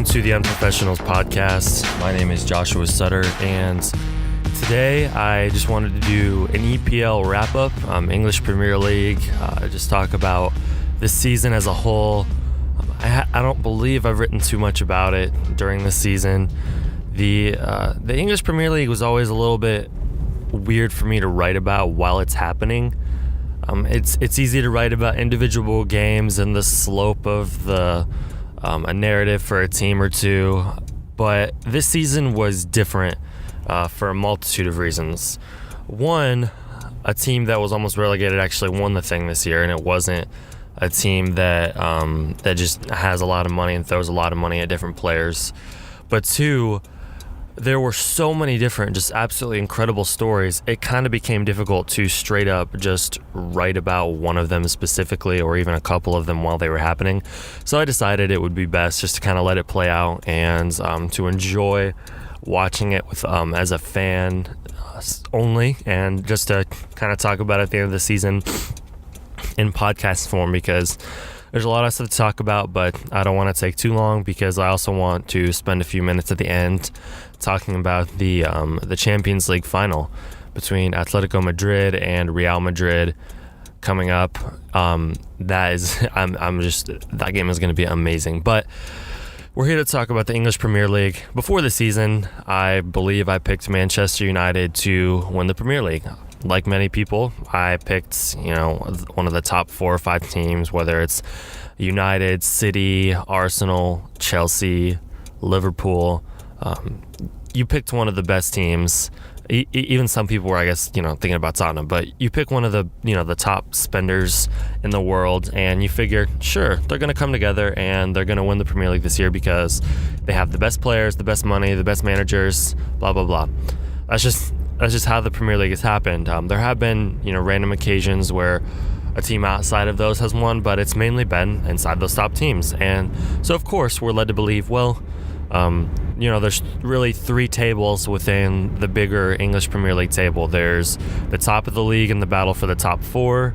Welcome to the Unprofessionals podcast. My name is Joshua Sutter, and today I just wanted to do an EPL wrap-up, English Premier League, just talk about this season as a whole. I don't believe I've written too much about it during the season. The English Premier League was always a little bit weird for me to write about while it's happening. It's easy to write about individual games and the slope of a narrative for a team or two, but this season was different for a multitude of reasons. One, a team that was almost relegated actually won the thing this year, and it wasn't a team that just has a lot of money and throws a lot of money at different players. But two, there were so many different, just absolutely incredible stories. It kind of became difficult to straight up just write about one of them specifically, or even a couple of them while they were happening. So I decided it would be best just to kind of let it play out and to enjoy watching it with as a fan only, and just to kind of talk about it at the end of the season in podcast form, because there's a lot of stuff to talk about, but I don't want to take too long because I also want to spend a few minutes at the end talking about the Champions League final between Atletico Madrid and Real Madrid coming up. That game is going to be amazing. But we're here to talk about the English Premier League. Before the season, I believe I picked Manchester United to win the Premier League. Like many people, I picked, one of the top 4 or 5 teams, whether it's United, City, Arsenal, Chelsea, Liverpool. You picked one of the best teams. Even some people were, thinking about Tottenham, but you pick one of the top spenders in the world, and you figure, sure, they're going to come together and they're going to win the Premier League this year because they have the best players, the best money, the best managers, blah, blah, blah. That's just how the Premier League has happened. There have been, random occasions where a team outside of those has won, but it's mainly been inside those top teams. And so, of course, we're led to believe, there's really 3 tables within the bigger English Premier League table. There's the top of the league in the battle for the top 4.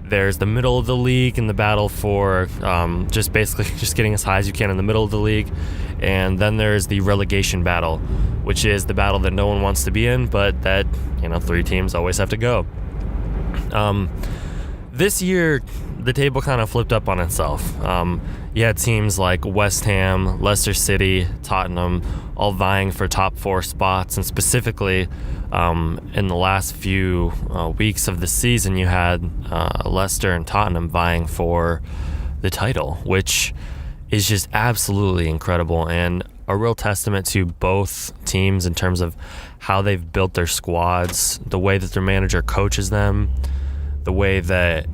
There's the middle of the league in the battle for just getting as high as you can in the middle of the league. And then there's the relegation battle, which is the battle that no one wants to be in, but that, 3 teams always have to go. This year, the table kind of flipped up on itself. You had teams like West Ham, Leicester City, Tottenham, all vying for top 4 spots. And specifically, in the last few weeks of the season, you had Leicester and Tottenham vying for the title, which is just absolutely incredible and a real testament to both teams in terms of how they've built their squads, the way that their manager coaches them, the way that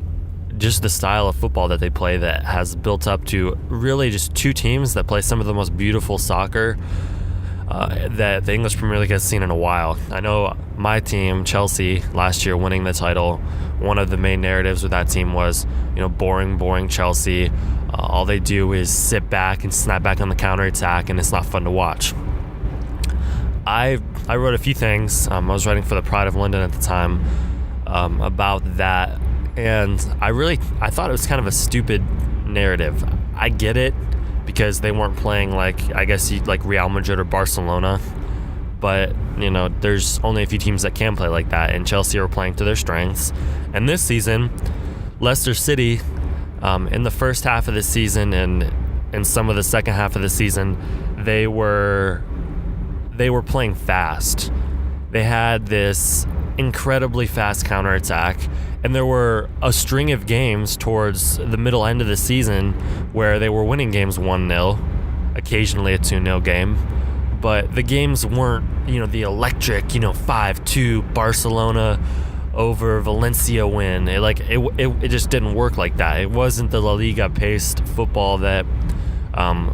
just the style of football that they play that has built up to really just 2 teams that play some of the most beautiful soccer that the English Premier League has seen in a while. I know my team, Chelsea, last year winning the title, one of the main narratives with that team was, boring Chelsea. All they do is sit back and snap back on the counterattack, and it's not fun to watch. I wrote a few things. I was writing for the Pride of London at the time about that, and I thought it was kind of a stupid narrative. I get it because they weren't playing like Real Madrid or Barcelona, but there's only a few teams that can play like that, and Chelsea are playing to their strengths. And this season, Leicester City, in the first half of the season and in some of the second half of the season, they were playing fast. They had this incredibly fast counterattack, and there were a string of games towards the middle end of the season where they were winning games 1-0, occasionally a 2-0 game, but the games weren't, the electric, 5-2 Barcelona over Valencia win. It just didn't work like that. It wasn't the La Liga paced football that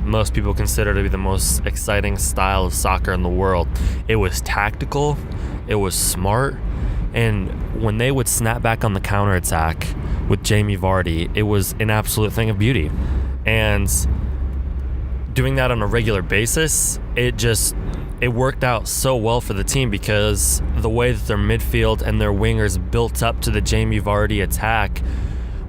most people consider to be the most exciting style of soccer in the world. It was tactical, it was smart, and when they would snap back on the counterattack with Jamie Vardy, it was an absolute thing of beauty. And doing that on a regular basis, it worked out so well for the team because the way that their midfield and their wingers built up to the Jamie Vardy attack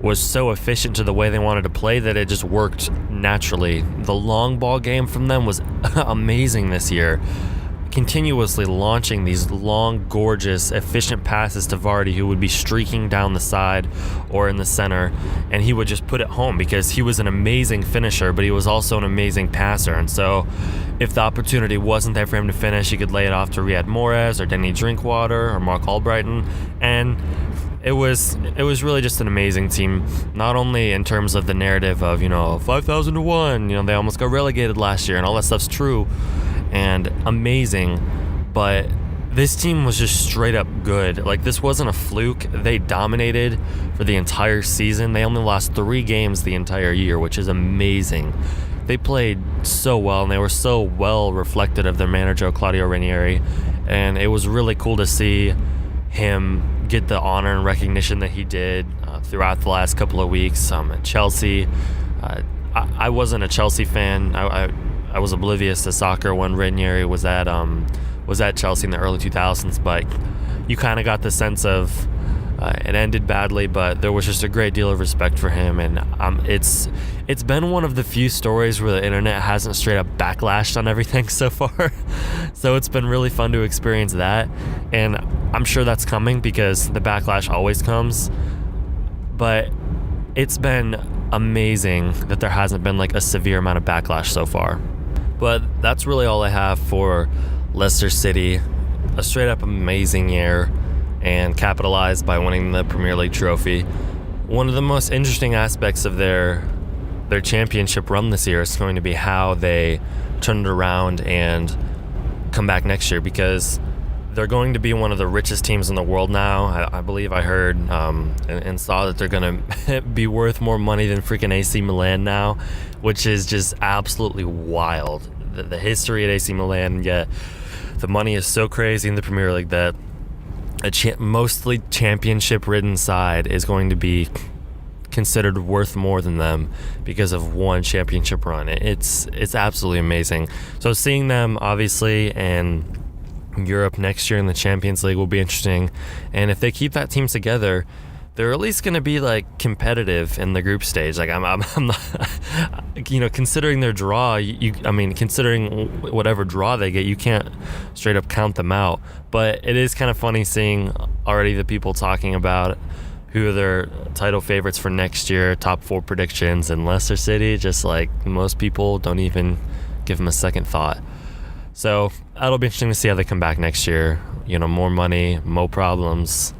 was so efficient to the way they wanted to play that it just worked naturally. The long ball game from them was amazing this year. Continuously launching these long, gorgeous, efficient passes to Vardy, who would be streaking down the side or in the center, and he would just put it home because he was an amazing finisher, but he was also an amazing passer. And so if the opportunity wasn't there for him to finish, he could lay it off to Riyad Mahrez or Denny Drinkwater or Mark Albrighton, and it was really just an amazing team, not only in terms of the narrative of, 5,000 to 1, they almost got relegated last year, and all that stuff's true and amazing, but this team was just straight up good. Like, this wasn't a fluke. They dominated for the entire season. They only lost 3 games the entire year, which is amazing. They played so well, and they were so well reflected of their manager, Claudio Ranieri, and it was really cool to see him get the honor and recognition that he did throughout the last couple of weeks at Chelsea. I wasn't a Chelsea fan. I was oblivious to soccer when Ranieri was at Chelsea in the early 2000s, but you kind of got the sense of it ended badly, but there was just a great deal of respect for him, and it's been one of the few stories where the internet hasn't straight up backlashed on everything so far. So it's been really fun to experience that, and I'm sure that's coming because the backlash always comes, but it's been amazing that there hasn't been like a severe amount of backlash so far. But that's really all I have for Leicester City. A straight up amazing year, and capitalized by winning the Premier League trophy. One of the most interesting aspects of their championship run this year is going to be how they turn it around and come back next year, because they're going to be one of the richest teams in the world now. I believe I heard and saw that they're going to be worth more money than freaking AC Milan now, which is just absolutely wild. The history at AC Milan, yet the money is so crazy in the Premier League that a mostly championship-ridden side is going to be considered worth more than them because of one championship run. It's absolutely amazing. So seeing them, obviously, in Europe next year in the Champions League will be interesting. And if they keep that team together, they're at least going to be like competitive in the group stage. Like I'm not, considering their draw, considering whatever draw they get, you can't straight up count them out. But it is kind of funny seeing already the people talking about who are their title favorites for next year, top 4 predictions, and Leicester City, just like most people don't even give them a second thought. So that'll be interesting to see how they come back next year. More money, more problems,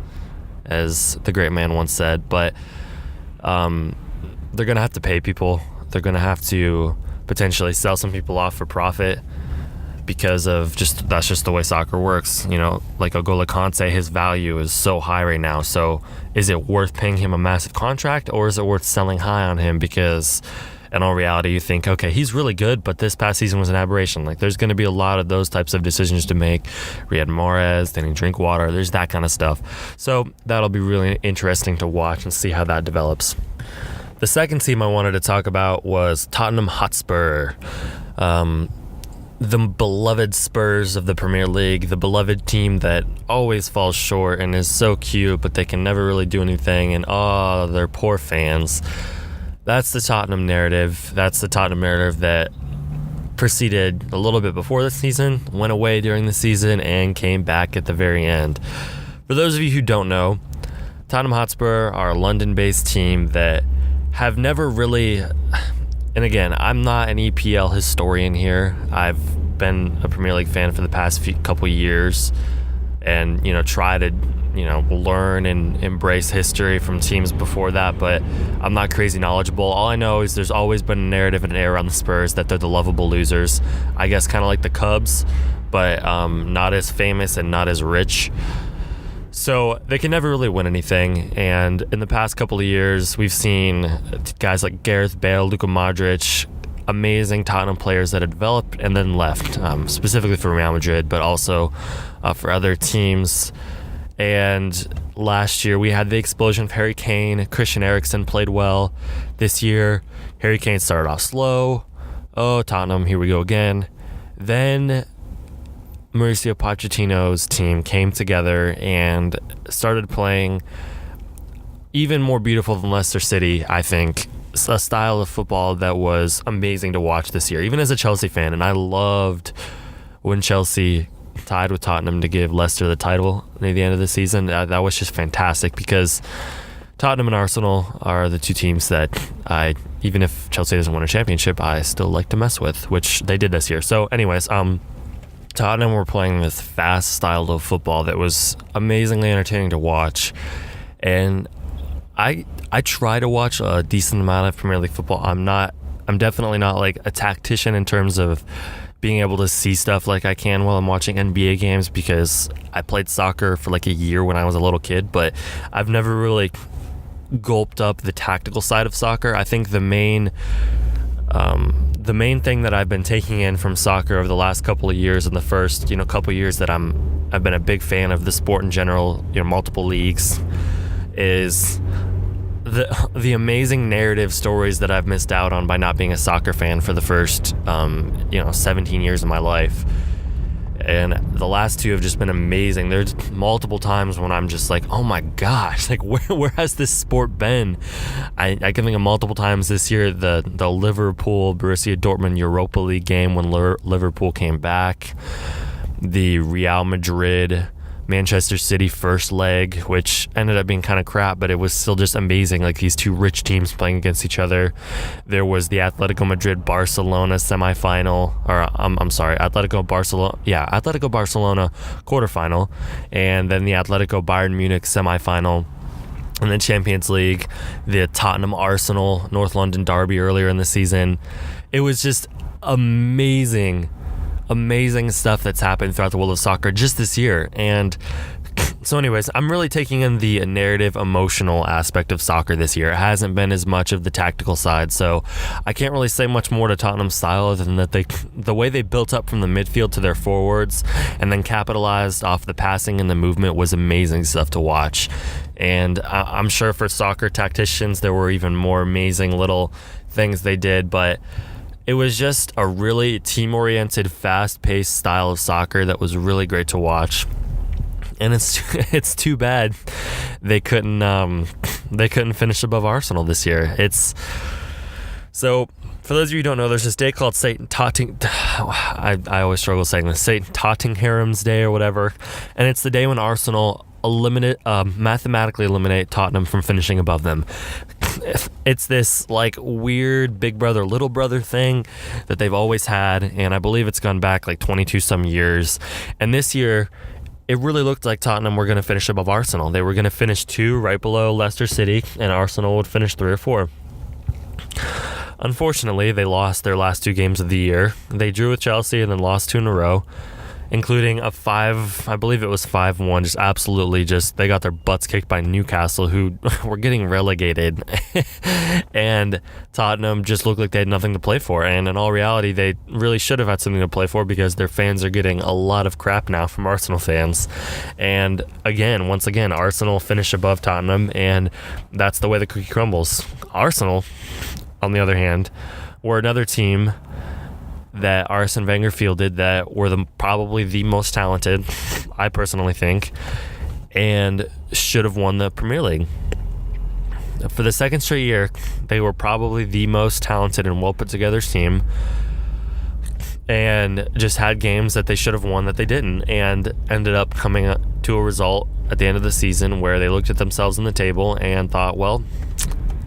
as the great man once said. But they're going to have to pay people. They're going to have to potentially sell some people off for profit because of that's just the way soccer works. Like N'Golo Kante, his value is so high right now. So is it worth paying him a massive contract, or is it worth selling high on him because in all reality, you think, okay, he's really good, but this past season was an aberration. Like, there's going to be a lot of those types of decisions to make. Riyad Mahrez, Denny Drinkwater, there's that kind of stuff. So that'll be really interesting to watch and see how that develops. The second team I wanted to talk about was Tottenham Hotspur. The beloved Spurs of the Premier League, the beloved team that always falls short and is so cute, but they can never really do anything, and they're poor fans. That's the Tottenham narrative. That's the Tottenham narrative that proceeded a little bit before the season, went away during the season, and came back at the very end. For those of you who don't know, Tottenham Hotspur are a London-based team that have never really... And again, I'm not an EPL historian here. I've been a Premier League fan for the past couple years and, try to... learn and embrace history from teams before that, but I'm not crazy knowledgeable. All I know is there's always been a narrative and an air around the Spurs that they're the lovable losers. I guess kind of like the Cubs, but not as famous and not as rich. So they can never really win anything. And in the past couple of years, we've seen guys like Gareth Bale, Luka Modric, amazing Tottenham players that had developed and then left, specifically for Real Madrid, but also for other teams. And last year we had the explosion of Harry Kane. Christian Eriksen played well. This year, Harry Kane started off slow. Tottenham, here we go again. Then Mauricio Pochettino's team came together and started playing even more beautiful than Leicester City, I think. A style of football that was amazing to watch this year, even as a Chelsea fan. And I loved when Chelsea tied with Tottenham to give Leicester the title near the end of the season. That was just fantastic, because Tottenham and Arsenal are the two teams that even if Chelsea doesn't win a championship, I still like to mess with, which they did this year. So anyways, Tottenham were playing this fast style of football that was amazingly entertaining to watch. And I try to watch a decent amount of Premier League football. I'm definitely not like a tactician in terms of being able to see stuff like I can while I'm watching NBA games, because I played soccer for like a year when I was a little kid, but I've never really gulped up the tactical side of soccer. I think the main thing that I've been taking in from soccer over the last couple of years, and the first couple of years that I've been a big fan of the sport in general, multiple leagues, is the amazing narrative stories that I've missed out on by not being a soccer fan for the first 17 years of my life. And the last two have just been amazing. There's multiple times when I'm just like, oh my gosh, like where has this sport been? I can think of multiple times this year, the Liverpool Borussia Dortmund Europa League game when Liverpool came back, the Real Madrid Manchester City first leg, which ended up being kind of crap, but it was still just amazing, like these two rich teams playing against each other. There was the Atletico Madrid Barcelona semifinal, or Atletico Barcelona quarterfinal, and then the Atletico Bayern Munich semifinal. And then Champions League, the Tottenham Arsenal North London derby earlier in the season. It was just amazing stuff that's happened throughout the world of soccer just this year. And so anyways, I'm really taking in the narrative, emotional aspect of soccer this year. It hasn't been as much of the tactical side, so I can't really say much more to Tottenham's style other than that the way they built up from the midfield to their forwards and then capitalized off the passing and the movement was amazing stuff to watch. And I'm sure for soccer tacticians there were even more amazing little things they did, but it was just a really team-oriented, fast-paced style of soccer that was really great to watch. And it's too bad they couldn't finish above Arsenal this year. So for those of you who don't know, there's this day called St. I always struggle saying this, St. Tottenham's Day or whatever, and it's the day when Arsenal mathematically eliminate Tottenham from finishing above them. It's this like weird big brother little brother thing that they've always had, and I believe it's gone back like 22 some years. And this year it really looked like Tottenham were going to finish above Arsenal. They were going to finish 2 right below Leicester City, and Arsenal would finish 3 or 4. Unfortunately, they lost their last 2 games of the year. They drew with Chelsea and then lost 2 in a row, including a 5-1, just absolutely they got their butts kicked by Newcastle, who were getting relegated. And Tottenham just looked like they had nothing to play for. And in all reality, they really should have had something to play for, because their fans are getting a lot of crap now from Arsenal fans. And once again, Arsenal finish above Tottenham, and that's the way the cookie crumbles. Arsenal, on the other hand, were another team that Arsene Wenger fielded that were probably the most talented, I personally think, and should have won the Premier League. For the second straight year, they were probably the most talented and well put together team, and just had games that they should have won that they didn't, and ended up coming to a result at the end of the season where they looked at themselves in the table and thought, well,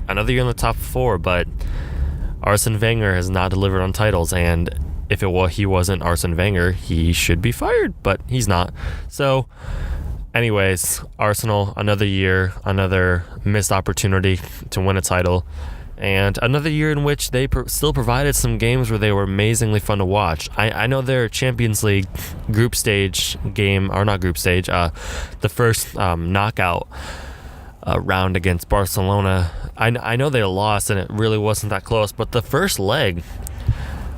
another year in the top 4, but Arsene Wenger has not delivered on titles, and if he wasn't Arsene Wenger, he should be fired, but he's not. So anyways, Arsenal, another year, another missed opportunity to win a title, and another year in which they still provided some games where they were amazingly fun to watch. I know their Champions League group stage game, or not group stage, the first knockout round against Barcelona, I know they lost and it really wasn't that close, but the first leg,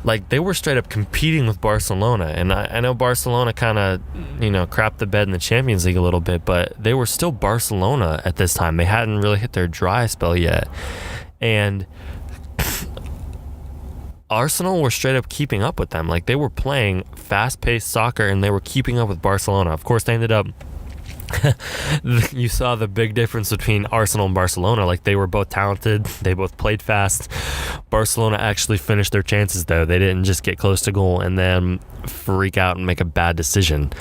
like, they were straight up competing with Barcelona, and I know Barcelona kind of crapped the bed in the Champions League a little bit, but they were still Barcelona at this time. They hadn't really hit their dry spell yet, and Arsenal were straight up keeping up with them. Like, they were playing fast-paced soccer and they were keeping up with Barcelona. Of course, they ended up You saw the big difference between Arsenal and Barcelona. Like, they were both talented, they both played fast. Barcelona actually finished their chances, though. They didn't just get close to goal and then freak out and make a bad decision.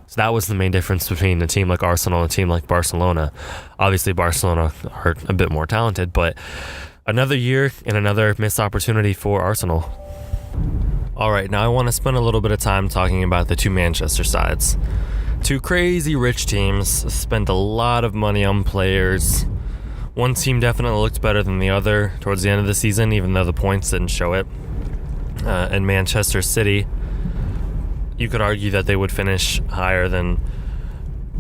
So that was the main difference between a team like Arsenal and a team like Barcelona. Obviously, Barcelona are a bit more talented, but another year and another missed opportunity for Arsenal. All right, now I want to spend a little bit of time talking about the two Manchester sides. Two crazy rich teams, spent a lot of money on players. One team definitely looked better than the other towards the end of the season, even though the points didn't show it. And Manchester City, you could argue that they would finish higher than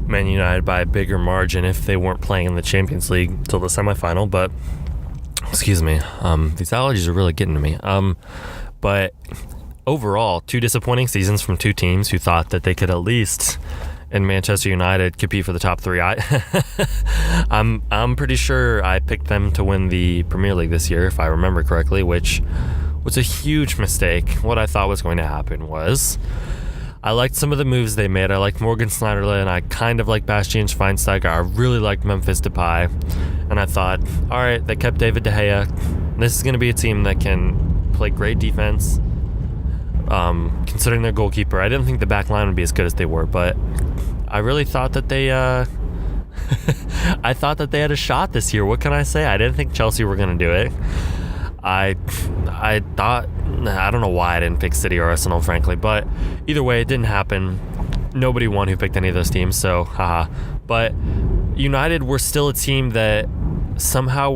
Man United by a bigger margin if they weren't playing in the Champions League till the semifinal. But, excuse me, these allergies are really getting to me. But overall, two disappointing seasons from two teams who thought that they could at least, in Manchester United, compete for the top three. I'm pretty sure I picked them to win the Premier League this year, if I remember correctly, which was a huge mistake. What I thought was going to happen was, I liked some of the moves they made. I liked Morgan Schneiderlin. I kind of liked Bastian Schweinsteiger. I really liked Memphis Depay. And I thought, all right, they kept David De Gea. This is going to be a team that can play great defense. Considering their goalkeeper, I didn't think the back line would be as good as they were, but I really thought that they I thought that they had a shot this year. What can I say? I didn't think Chelsea were going to do it. I thought, I don't know why I didn't pick City or Arsenal, frankly, but either way, it didn't happen. Nobody won who picked any of those teams, so haha. But United were still a team that somehow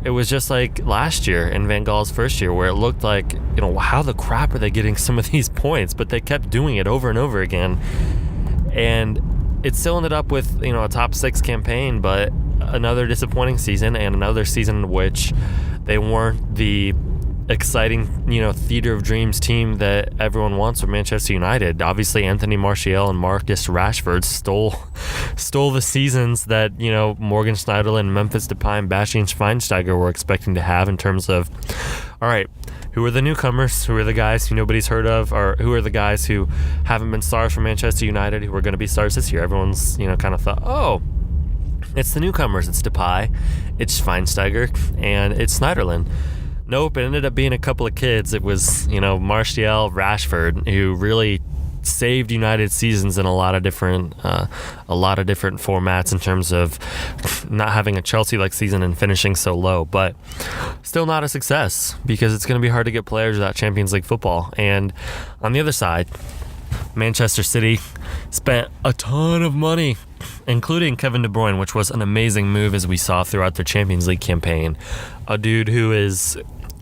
it was just like last year in Van Gaal's first year, where it looked like, how the crap are they getting some of these points? But they kept doing it over and over again. And it still ended up with, a top 6 campaign, but another disappointing season, and another season in which they weren't the exciting, theater of dreams team that everyone wants from Manchester United. Obviously, Anthony Martial and Marcus Rashford stole the seasons that, Morgan Schneiderlin, Memphis Depay, and Bastian Schweinsteiger were expecting to have, in terms of, all right, who are the newcomers? Who are the guys who nobody's heard of? Or who are the guys who haven't been stars for Manchester United who are going to be stars this year? Everyone's, kind of thought, oh, it's the newcomers. It's Depay, it's Schweinsteiger, and it's Schneiderlin. Nope, it ended up being a couple of kids. It was, Martial, Rashford, who really saved United seasons in a lot of different formats, in terms of not having a Chelsea-like season and finishing so low, but still not a success, because it's going to be hard to get players without Champions League football. And on the other side, Manchester City spent a ton of money, including Kevin De Bruyne, which was an amazing move, as we saw throughout their Champions League campaign. A dude who is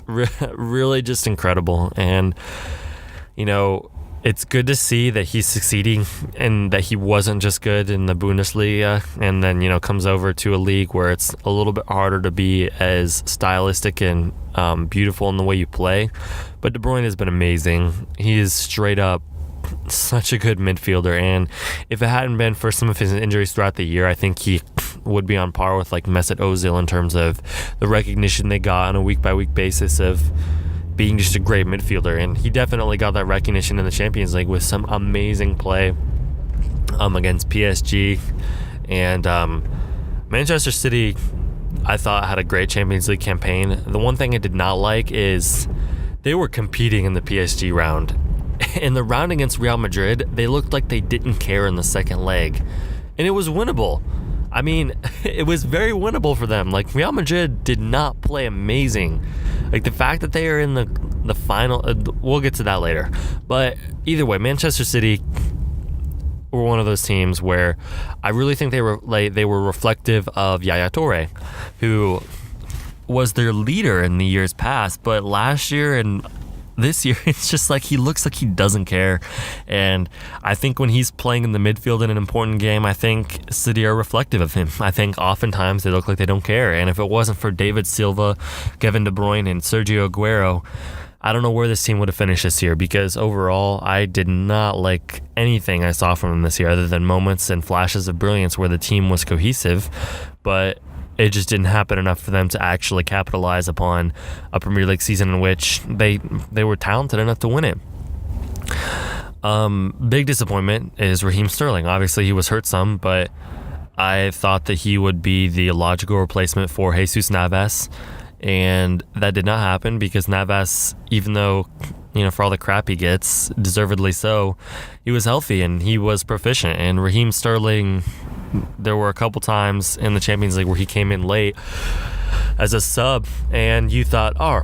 really just incredible. And, it's good to see that he's succeeding, and that he wasn't just good in the Bundesliga and then, comes over to a league where it's a little bit harder to be as stylistic and beautiful in the way you play. But De Bruyne has been amazing. He is straight up such a good midfielder, and if it hadn't been for some of his injuries throughout the year, I think he would be on par with like Mesut Ozil in terms of the recognition they got on a week-by-week basis of being just a great midfielder. And he definitely got that recognition in the Champions League with some amazing play against PSG. And Manchester City, I thought, had a great Champions League campaign. The one thing I did not like is they were competing in the PSG round. In the round against Real Madrid, they looked like they didn't care in the second leg. And it was winnable. I mean, it was very winnable for them. Like, Real Madrid did not play amazing. Like, the fact that they are in the final, we'll get to that later. But either way, Manchester City were one of those teams where I really think they were reflective of Yaya Toure, who was their leader in the years past. But last year and this year, it's just like he looks like he doesn't care. And I think when he's playing in the midfield in an important game, I think City are reflective of him. I think oftentimes they look like they don't care. And if it wasn't for David Silva, Kevin De Bruyne, and Sergio Aguero, I don't know where this team would have finished this year, because overall, I did not like anything I saw from them this year, other than moments and flashes of brilliance where the team was cohesive. But it just didn't happen enough for them to actually capitalize upon a Premier League season in which they were talented enough to win it. Big disappointment is Raheem Sterling. Obviously, he was hurt some, but I thought that he would be the logical replacement for Jesus Navas, and that did not happen because Navas, even though, for all the crap he gets, deservedly so, he was healthy and he was proficient. And Raheem Sterling, there were a couple times in the Champions League where he came in late as a sub, and you thought, oh,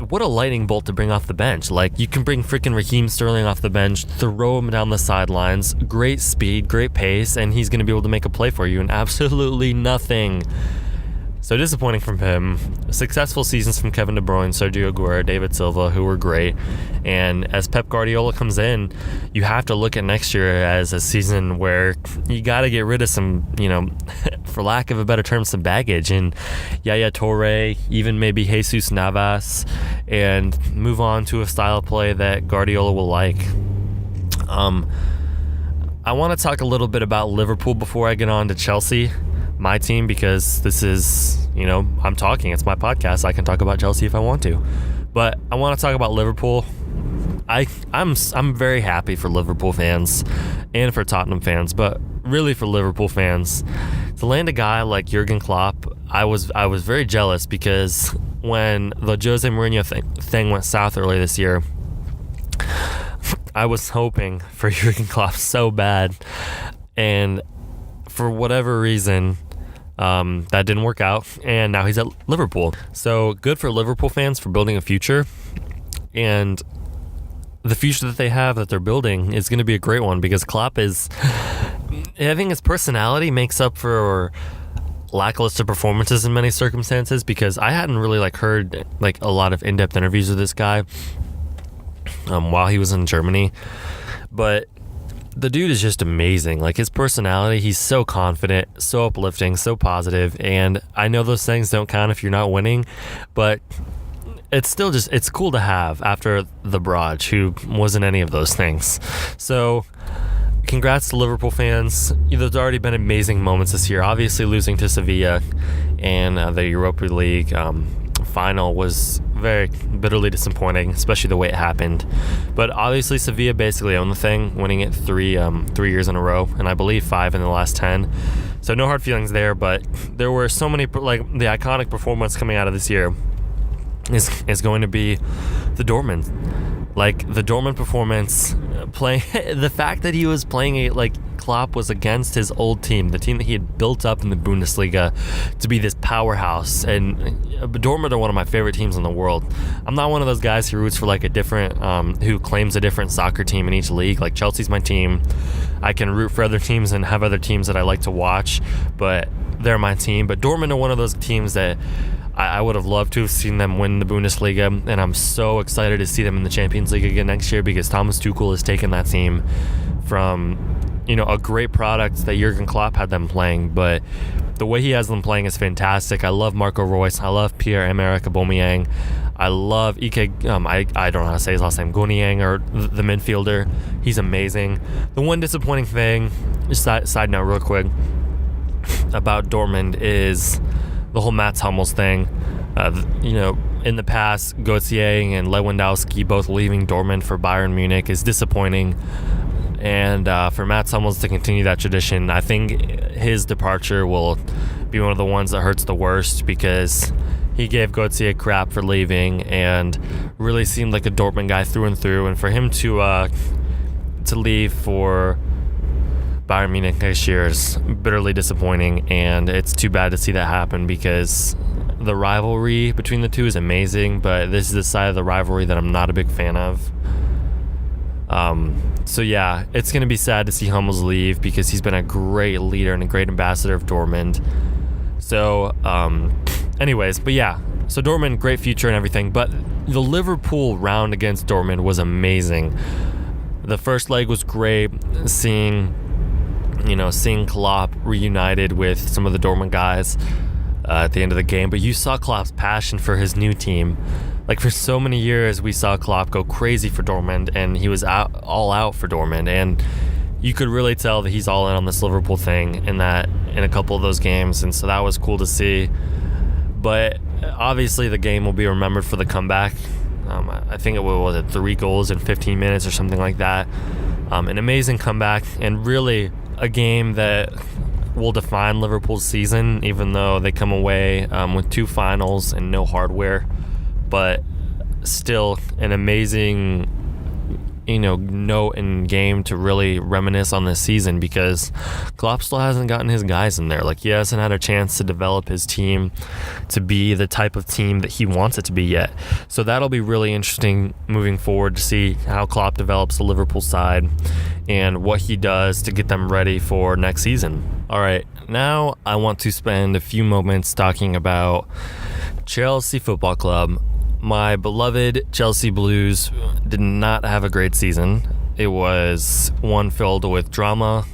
what a lightning bolt to bring off the bench. Like, you can bring freaking Raheem Sterling off the bench, throw him down the sidelines, great speed, great pace, and he's going to be able to make a play for you, and absolutely nothing. So disappointing from him. Successful seasons from Kevin De Bruyne, Sergio Aguero, David Silva, who were great. And as Pep Guardiola comes in, you have to look at next year as a season where you got to get rid of some, for lack of a better term, some baggage. And Yaya Toure, even maybe Jesus Navas, and move on to a style of play that Guardiola will like. I want to talk a little bit about Liverpool before I get on to Chelsea, my team, because this is, I'm talking. It's my podcast. I can talk about Chelsea if I want to. But I want to talk about Liverpool. I'm very happy for Liverpool fans and for Tottenham fans, but really for Liverpool fans. To land a guy like Jurgen Klopp, I was very jealous because when the Jose Mourinho thing went south earlier this year, I was hoping for Jurgen Klopp so bad. And for whatever reason, that didn't work out, and now he's at Liverpool. So good for Liverpool fans for building a future, and the future that they have that they're building is going to be a great one because Klopp is, I think his personality makes up for lackluster performances in many circumstances, because I hadn't really heard a lot of in-depth interviews with this guy while he was in Germany, but the dude is just amazing. His personality, he's so confident, so uplifting, so positive, and I know those things don't count if you're not winning, but it's still it's cool to have after the Braj, who wasn't any of those things. So congrats to Liverpool fans. There's already been amazing moments this year. Obviously losing to Sevilla and the Europa League final was very bitterly disappointing, especially the way it happened. But obviously Sevilla basically owned the thing, winning it 3 years in a row, and I believe 5 in the last 10. So no hard feelings there, but there were so many, the iconic performance coming out of this year is going to be the Dortmund. The Dortmund performance, the fact that he was playing Klopp was against his old team, the team that he had built up in the Bundesliga to be this powerhouse. And Dortmund are one of my favorite teams in the world. I'm not one of those guys who roots for a different, who claims a different soccer team in each league. Chelsea's my team. I can root for other teams and have other teams that I like to watch, but they're my team. But Dortmund are one of those teams that I would have loved to have seen them win the Bundesliga, and I'm so excited to see them in the Champions League again next year because Thomas Tuchel has taken that team from, a great product that Jurgen Klopp had them playing, but the way he has them playing is fantastic. I love Marco Reus. I love Pierre-Emerick Aubameyang. I love Ike, I don't know how to say his last name, Goniang, or the midfielder. He's amazing. The one disappointing thing, just side note real quick, about Dortmund is the whole Mats Hummels thing. In the past, Götze and Lewandowski both leaving Dortmund for Bayern Munich is disappointing. And for Mats Hummels to continue that tradition, I think his departure will be one of the ones that hurts the worst because he gave Götze crap for leaving and really seemed like a Dortmund guy through and through. And for him to leave for Bayern Munich next year is bitterly disappointing, and it's too bad to see that happen because the rivalry between the two is amazing, but this is the side of the rivalry that I'm not a big fan of. So yeah, it's going to be sad to see Hummels leave because he's been a great leader and a great ambassador of Dortmund. So, anyways, but yeah, so Dortmund, great future and everything, but the Liverpool round against Dortmund was amazing. The first leg was great, seeing Klopp reunited with some of the Dortmund guys at the end of the game, but you saw Klopp's passion for his new team. For so many years, we saw Klopp go crazy for Dortmund, and he was all out for Dortmund, and you could really tell that he's all in on this Liverpool thing in a couple of those games, and so that was cool to see. But obviously, the game will be remembered for the comeback. I think it was 3 goals in 15 minutes or something like that. An amazing comeback, and really a game that will define Liverpool's season, even though they come away with 2 finals and no hardware. But still an amazing note and game to really reminisce on this season, because Klopp still hasn't gotten his guys in there. Like, he hasn't had a chance to develop his team to be the type of team that he wants it to be yet. So that'll be really interesting moving forward to see how Klopp develops the Liverpool side and what he does to get them ready for next season. All right, now I want to spend a few moments talking about Chelsea Football Club. My beloved Chelsea Blues did not have a great season. It was one filled with drama,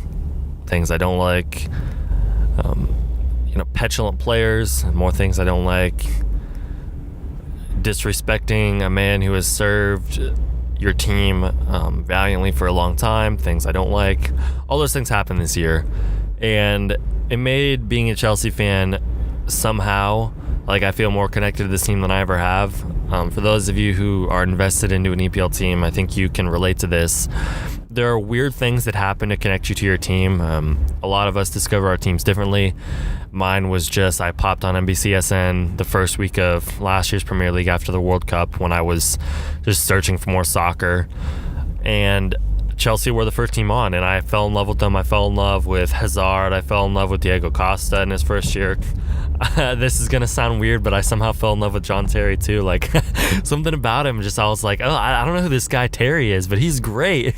things I don't like, petulant players, more things I don't like, disrespecting a man who has served your team valiantly for a long time, things I don't like. All those things happened this year, and it made being a Chelsea fan somehow like I feel more connected to this team than I ever have. For those of you who are invested into an EPL team, I think you can relate to this. There are weird things that happen to connect you to your team. A lot of us discover our teams differently. Mine was just I popped on NBCSN the first week of last year's Premier League after the World Cup when I was just searching for more soccer. And Chelsea were the first team on, and I fell in love with them. I fell in love with Hazard. I fell in love with Diego Costa in his first year. This is going to sound weird, but I somehow fell in love with John Terry too. Like, something about him, I was like, I don't know who this guy Terry is, but he's great.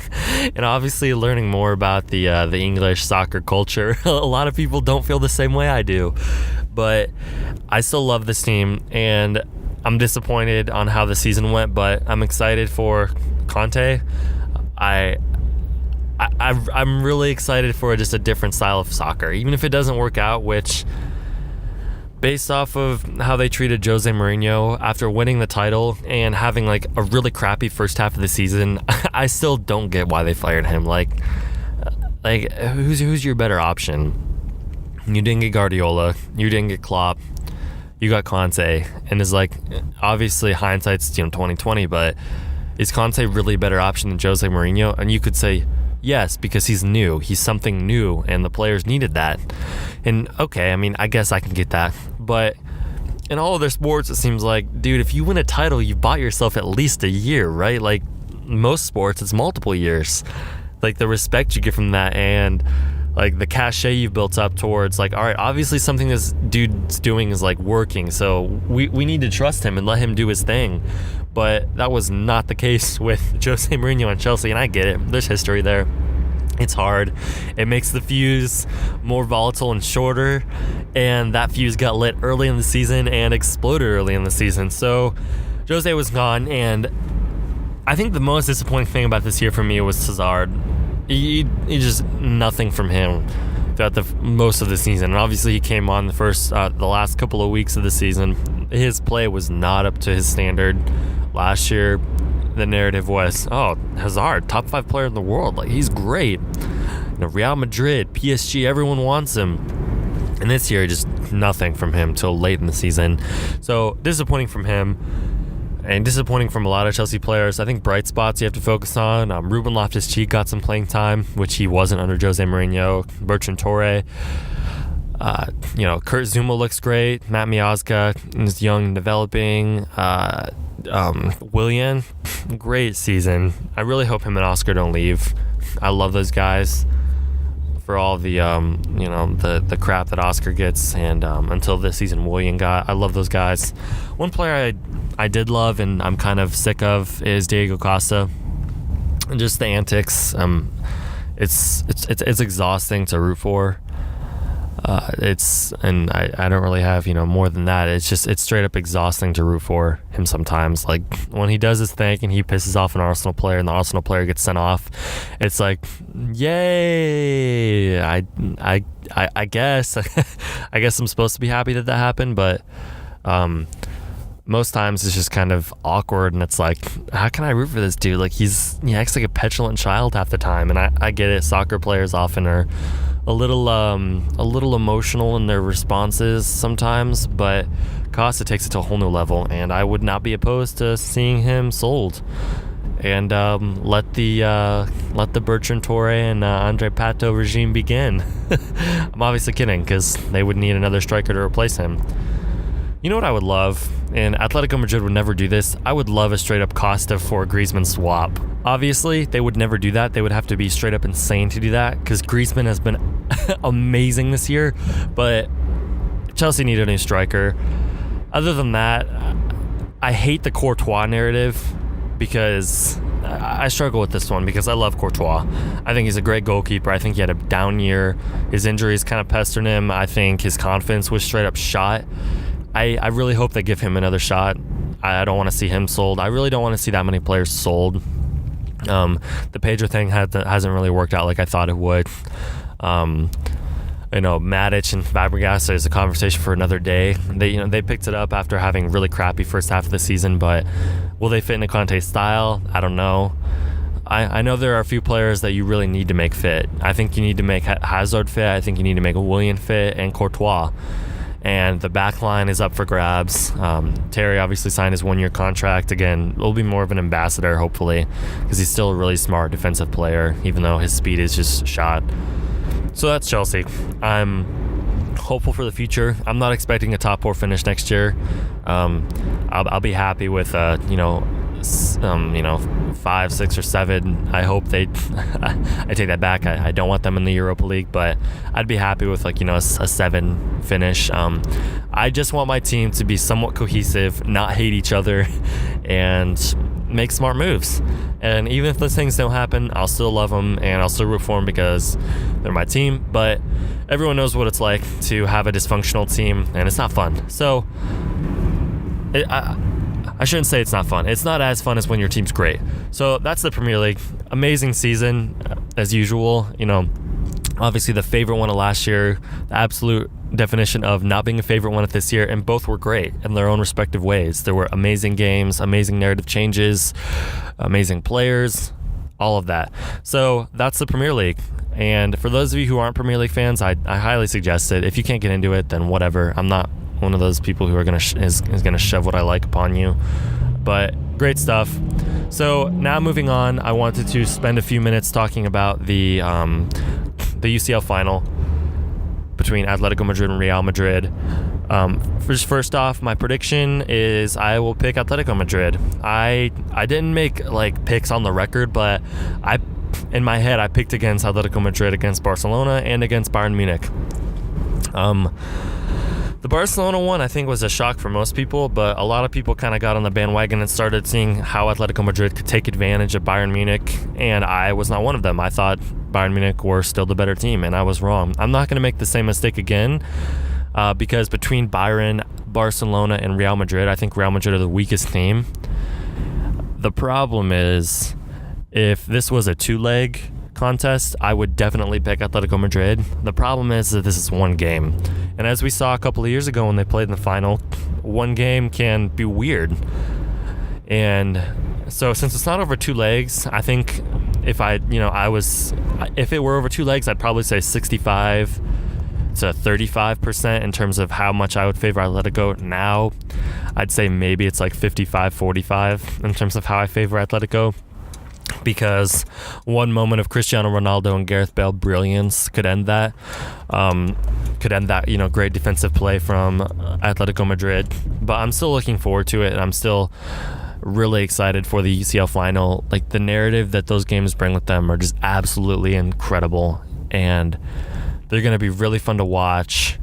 And obviously learning more about the English soccer culture. A lot of people don't feel the same way I do. But I still love this team, and I'm disappointed on how the season went, but I'm excited for Conte. I'm really excited for just a different style of soccer, even if it doesn't work out, which, based off of how they treated Jose Mourinho after winning the title and having like a really crappy first half of the season, I still don't get why they fired him. Like who's your better option? You didn't get Guardiola, you didn't get Klopp, you got Conte, and it's like, obviously hindsight's 2020, but is Conte really a better option than Jose Mourinho? And you could say yes, because he's new. He's something new, and the players needed that. And okay, I mean, I guess I can get that. But in all other sports, it seems like, dude, if you win a title, you've bought yourself at least a year, right? Like, most sports, it's multiple years. Like, the respect you get from that, and like the cachet you've built up towards, like, all right, obviously something this dude's doing is like working, so we need to trust him and let him do his thing. But that was not the case with Jose Mourinho and Chelsea, and I get it. There's history there. It's hard. It makes the fuse more volatile and shorter, and that fuse got lit early in the season and exploded early in the season. So Jose was gone, and I think the most disappointing thing about this year for me was Hazard. He just nothing from him throughout most of the season. And obviously he came on the last couple of weeks of the season. His play was not up to his standard. Last year, the narrative was, Hazard, top 5 player in the world. Like, he's great. Real Madrid, PSG, everyone wants him. And this year, just nothing from him till late in the season. So disappointing from him. And disappointing from a lot of Chelsea players. I think bright spots you have to focus on. Ruben Loftus-Cheek got some playing time, which he wasn't under Jose Mourinho. Bertrand Torre. Kurt Zuma looks great. Matt Miazga is young and developing. Willian, great season. I really hope him and Oscar don't leave. I love those guys. For all the the crap that Oscar gets, and until this season Willian got, I love those guys. One player I did love and I'm kind of sick of is Diego Costa, and just the antics. It's exhausting to root for. I don't really have more than that. It's straight up exhausting to root for him sometimes. Like, when he does his thing and he pisses off an Arsenal player and the Arsenal player gets sent off, it's like, yay! I guess I guess I'm supposed to be happy that happened, but most times it's just kind of awkward, and it's like, how can I root for this dude? Like, he acts like a petulant child half the time, and I get it. Soccer players often are a little emotional in their responses sometimes, but Costa takes it to a whole new level, and I would not be opposed to seeing him sold. and let the Bertrand Torre and Andre Pato regime begin. I'm obviously kidding, because they would need another striker to replace him. You know what I would love? And Atletico Madrid would never do this. I would love a straight-up Costa for Griezmann swap. Obviously, they would never do that. They would have to be straight-up insane to do that, because Griezmann has been amazing this year, but Chelsea need a new striker. Other than that, I hate the Courtois narrative, because I struggle with this one, because I love Courtois. I think he's a great goalkeeper. I think he had a down year. His injuries kind of pestered him. I think his confidence was straight-up shot. I really hope they give him another shot. I don't want to see him sold. I really don't want to see that many players sold. The Pedro thing hasn't really worked out like I thought it would. Matic and Fabregas is a conversation for another day. They picked it up after having really crappy first half of the season, but will they fit into Conte's style? I don't know. I know there are a few players that you really need to make fit. I think you need to make Hazard fit. I think you need to make Willian fit, and Courtois. And the back line is up for grabs. Terry obviously signed his 1-year contract. Again, will be more of an ambassador, hopefully, because he's still a really smart defensive player, even though his speed is just shot. So that's Chelsea. I'm hopeful for the future. I'm not expecting a top 4 finish next year. I'll be happy with 5, 6, or 7. I hope they. I take that back. I don't want them in the Europa League, but I'd be happy with a 7 finish. I just want my team to be somewhat cohesive, not hate each other, and make smart moves. And even if those things don't happen, I'll still love them and I'll still root for them because they're my team. But everyone knows what it's like to have a dysfunctional team, and it's not fun. So I shouldn't say it's not fun. It's not as fun as when your team's great. So that's the Premier League. Amazing season, as usual. Obviously the favorite one of last year, the absolute definition of not being a favorite one of this year, and both were great in their own respective ways. There were amazing games, amazing narrative changes, amazing players, all of that. So that's the Premier League. And for those of you who aren't Premier League fans, I highly suggest it. If you can't get into it, then whatever. I'm not one of those people who are gonna shove what I like upon you. But great stuff. So now moving on, I wanted to spend a few minutes talking about the UCL final between Atletico Madrid and Real Madrid. First off, my prediction is I will pick Atletico Madrid. I didn't make picks on the record, but in my head I picked against Atletico Madrid, against Barcelona, and against Bayern Munich. The Barcelona one I think was a shock for most people, but a lot of people kind of got on the bandwagon and started seeing how Atletico Madrid could take advantage of Bayern Munich, and I was not one of them. I thought Bayern Munich were still the better team, and I was wrong. I'm not going to make the same mistake again, because between Bayern, Barcelona, and Real Madrid, I think Real Madrid are the weakest team. The problem is, if this was a 2-leg contest, I would definitely pick Atletico Madrid. The problem is that this is one game, and as we saw a couple of years ago when they played in the final, one game can be weird. And so since it's not over 2 legs, I think if it were over 2 legs, I'd probably say 65 to 35% in terms of how much I would favor Atletico. Now I'd say maybe it's 55-45 in terms of how I favor Atletico, because one moment of Cristiano Ronaldo and Gareth Bale brilliance could end that. Great defensive play from Atletico Madrid. But I'm still looking forward to it, and I'm still really excited for the UCL final. The narrative that those games bring with them are just absolutely incredible, and they're going to be really fun to watch.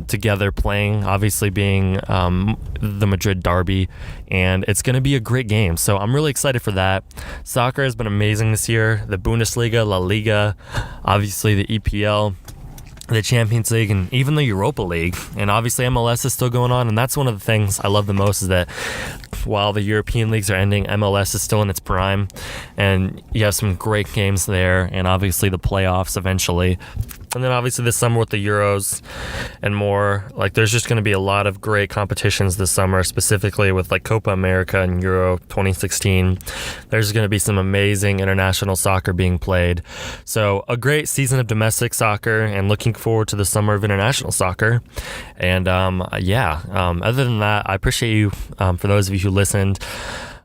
Together playing, obviously being the Madrid derby, and it's going to be a great game. So I'm really excited for that. Soccer has been amazing this year. The Bundesliga, La Liga, obviously the EPL, the Champions League, and even the Europa League. And obviously MLS is still going on, and that's one of the things I love the most, is that while the European leagues are ending, MLS is still in its prime, and you have some great games there, and obviously the playoffs eventually. And then obviously this summer with the Euros and more, there's just going to be a lot of great competitions this summer, specifically with Copa America and Euro 2016. There's going to be some amazing international soccer being played. So a great season of domestic soccer, and looking forward to the summer of international soccer. And other than that, I appreciate you, for those of you who listened.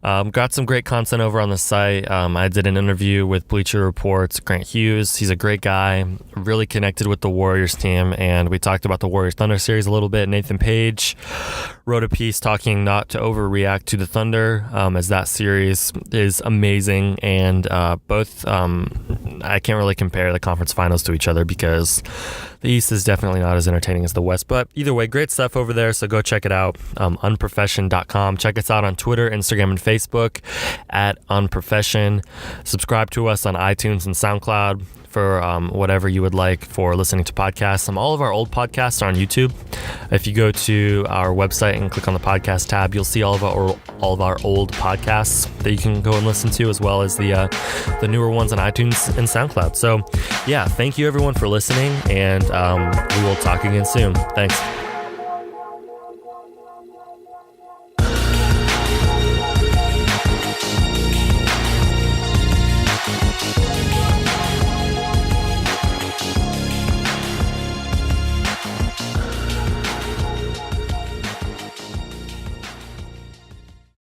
Got some great content over on the site. I did an interview with Bleacher Report's Grant Hughes. He's a great guy, really connected with the Warriors team, and we talked about the Warriors Thunder series a little bit. Nathan Page wrote a piece talking not to overreact to the Thunder, as that series is amazing, and both I can't really compare the conference finals to each other because the East is definitely not as entertaining as the West. But either way, great stuff over there, so go check it out. Unprofession.com. Check us out on Twitter, Instagram, and Facebook at Unprofession. Subscribe to us on iTunes and SoundCloud for whatever you would like for listening to podcasts. All of our old podcasts are on YouTube. If you go to our website and click on the podcast tab, you'll see all of our old podcasts that you can go and listen to, as well as the newer ones on iTunes and SoundCloud. So yeah, thank you everyone for listening, and we will talk again soon. Thanks.